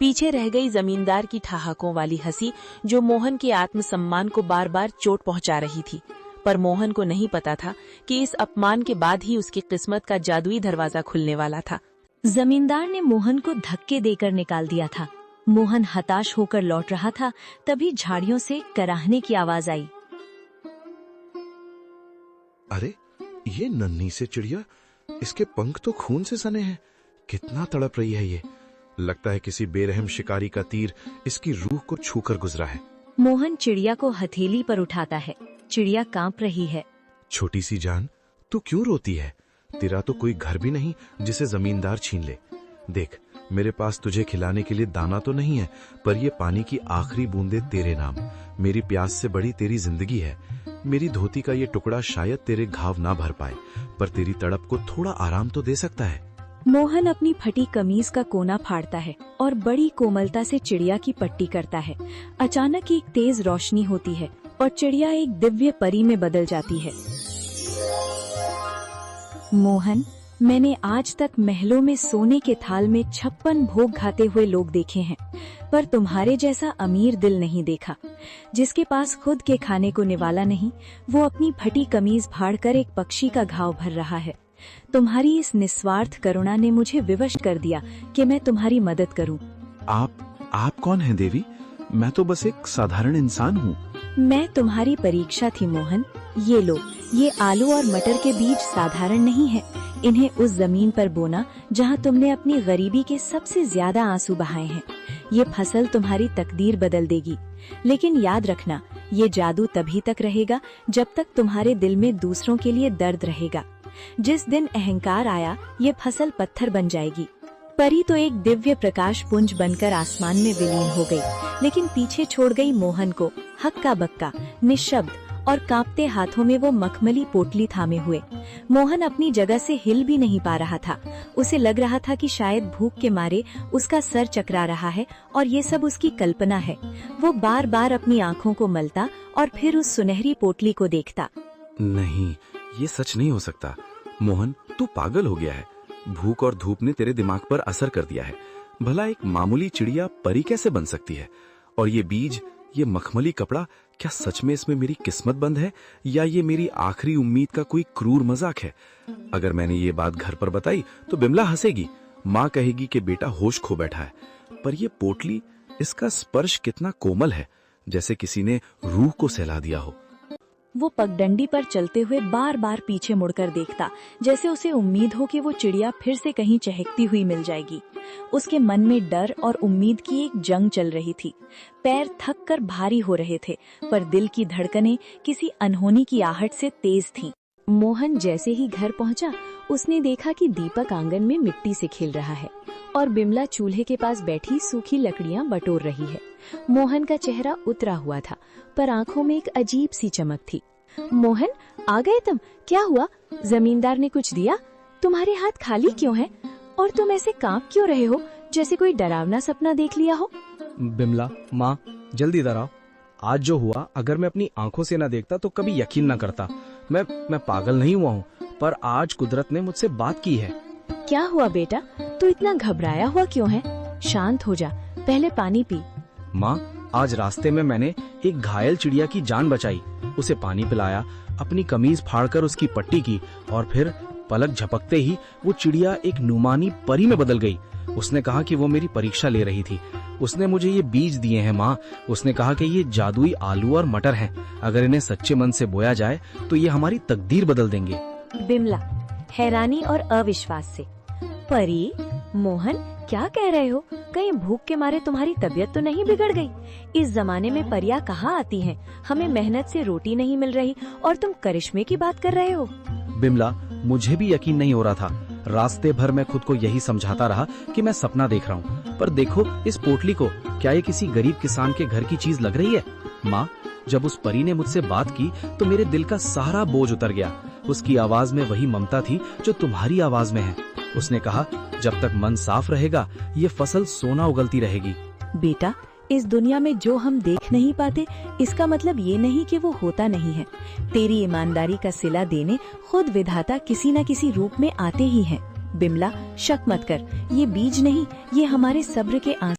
पीछे रह गई जमींदार की ठहाकों वाली हंसी, जो मोहन के आत्मसम्मान को बार बार चोट पहुंचा रही थी। पर मोहन को नहीं पता था कि इस अपमान के बाद ही उसकी किस्मत का जादुई दरवाजा खुलने वाला था। जमींदार ने मोहन को धक्के देकर निकाल दिया था। मोहन हताश होकर लौट रहा था, तभी झाड़ियों से कराहने की आवाज आई। अरे, ये नन्ही से चिड़िया, इसके पंख तो खून से सने हैं। कितना तड़प रही है ये। लगता है किसी बेरहम शिकारी का तीर इसकी रूह को छूकर गुजरा है। मोहन चिड़िया को हथेली पर उठाता है। चिड़िया कांप रही है। छोटी सी जान, तू क्यों रोती है? तेरा तो कोई घर भी नहीं जिसे जमींदार छीन ले। देख, मेरे पास तुझे खिलाने के लिए दाना तो नहीं है, पर ये पानी की आखिरी बूंदे तेरे नाम। मेरी प्यास से बड़ी तेरी जिंदगी है। मेरी धोती का ये टुकड़ा शायद तेरे घाव ना भर पाए, पर तेरी तड़प को थोड़ा आराम तो दे सकता है। मोहन अपनी फटी कमीज का कोना फाड़ता है और बड़ी कोमलता से चिड़िया की पट्टी करता है। अचानक एक तेज रोशनी होती है और चिड़िया एक दिव्य परी में बदल जाती है। मोहन, मैंने आज तक महलों में सोने के थाल में 56 भोग खाते हुए लोग देखे हैं, पर तुम्हारे जैसा अमीर दिल नहीं देखा। जिसके पास खुद के खाने को निवाला नहीं, वो अपनी फटी कमीज फाड़कर एक पक्षी का घाव भर रहा है। तुम्हारी इस निस्वार्थ करुणा ने मुझे विवश कर दिया कि मैं तुम्हारी मदद करूं। आप कौन हैं देवी? मैं तो बस एक साधारण इंसान हूँ। मैं तुम्हारी परीक्षा थी मोहन। ये लो, ये आलू और मटर के बीज साधारण नहीं है। इन्हें उस जमीन पर बोना जहाँ तुमने अपनी गरीबी के सबसे ज्यादा आंसू बहाए हैं। ये फसल तुम्हारी तकदीर बदल देगी। लेकिन याद रखना, ये जादू तभी तक रहेगा जब तक तुम्हारे दिल में दूसरों के लिए दर्द रहेगा। जिस दिन अहंकार आया, ये फसल पत्थर बन जाएगी। परी तो एक दिव्य प्रकाश पुंज बनकर आसमान में विलीन हो गई, लेकिन पीछे छोड़ गई मोहन को हक्का बक्का, निशब्द और कांपते हाथों में वो मखमली पोटली थामे हुए। मोहन अपनी जगह से हिल भी नहीं पा रहा था। उसे लग रहा था कि शायद भूख के मारे उसका सर चकरा रहा है और ये सब उसकी कल्पना है। वो बार बार अपनी आंखों को मलता और फिर उस सुनहरी पोटली को देखता। नहीं, ये सच नहीं हो सकता। मोहन, तू पागल हो गया है। भूख और धूप ने तेरे दिमाग पर असर कर दिया है। भला एक मामूली चिड़िया परी कैसे बन सकती है? और ये बीज, ये मखमली कपड़ा, क्या सच में इसमें मेरी किस्मत बंद है, या ये मेरी आखिरी उम्मीद का कोई क्रूर मजाक है? अगर मैंने ये बात घर पर बताई तो बिमला हंसेगी। माँ कहेगी कि बेटा होश खो बैठा है। पर ये पोटली, इसका स्पर्श कितना कोमल है, जैसे किसी ने रूह को सहला दिया हो। वो पगडंडी पर चलते हुए बार बार पीछे मुड़कर देखता, जैसे उसे उम्मीद हो कि वो चिड़िया फिर से कहीं चहकती हुई मिल जाएगी। उसके मन में डर और उम्मीद की एक जंग चल रही थी। पैर थक कर भारी हो रहे थे, पर दिल की धड़कनें किसी अनहोनी की आहट से तेज थीं। मोहन जैसे ही घर पहुंचा, उसने देखा कि दीपक आंगन में मिट्टी से खेल रहा है और बिमला चूल्हे के पास बैठी सूखी लकड़ियां बटोर रही है। मोहन का चेहरा उतरा हुआ था, पर आंखों में एक अजीब सी चमक थी। मोहन, आ गए तुम? क्या हुआ? जमींदार ने कुछ दिया? तुम्हारे हाथ खाली क्यों हैं? और तुम ऐसे कांप क्यों रहे हो, जैसे कोई डरावना सपना देख लिया हो? बिमला, माँ, जल्दी इधर आओ। आज जो हुआ, अगर मैं अपनी आंखों से न देखता तो कभी यकीन न करता। मैं पागल नहीं हुआ हूँ, पर आज कुदरत ने मुझसे बात की है। क्या हुआ बेटा? तू इतना घबराया हुआ क्यों है? शांत हो जा, पहले पानी पी। माँ, आज रास्ते में मैंने एक घायल चिड़िया की जान बचाई। उसे पानी पिलाया, अपनी कमीज फाड़कर उसकी पट्टी की, और फिर पलक झपकते ही वो चिड़िया एक नुमानी परी में बदल गई। उसने कहा कि वो मेरी परीक्षा ले रही थी। उसने मुझे ये बीज दिए हैं माँ। उसने कहा कि ये जादुई आलू और मटर हैं। अगर इन्हें सच्चे मन से बोया जाए तो ये हमारी तकदीर बदल देंगे। बिमला हैरानी और अविश्वास से, परी? मोहन, क्या कह रहे हो? कहीं भूख के मारे तुम्हारी तबीयत तो नहीं बिगड़ गई? इस जमाने में परियां कहाँ आती हैं? हमें मेहनत से रोटी नहीं मिल रही और तुम करिश्मे की बात कर रहे हो? बिमला, मुझे भी यकीन नहीं हो रहा था। रास्ते भर मैं खुद को यही समझाता रहा कि मैं सपना देख रहा हूँ। पर देखो इस पोटली को, क्या ये किसी गरीब किसान के घर की चीज लग रही है? माँ, जब उस परी ने मुझसे बात की तो मेरे दिल का सारा बोझ उतर गया। उसकी आवाज में वही ममता थी जो तुम्हारी आवाज में है। उसने कहा, जब तक मन साफ रहेगा ये फसल सोना उगलती रहेगी। बेटा, इस दुनिया में जो हम देख नहीं पाते, इसका मतलब ये नहीं कि वो होता नहीं है। तेरी ईमानदारी का सिला देने खुद विधाता किसी न किसी रूप में आते ही हैं। बिमला, शक मत कर, ये बीज नहीं, ये हमारे सब्र के आंसू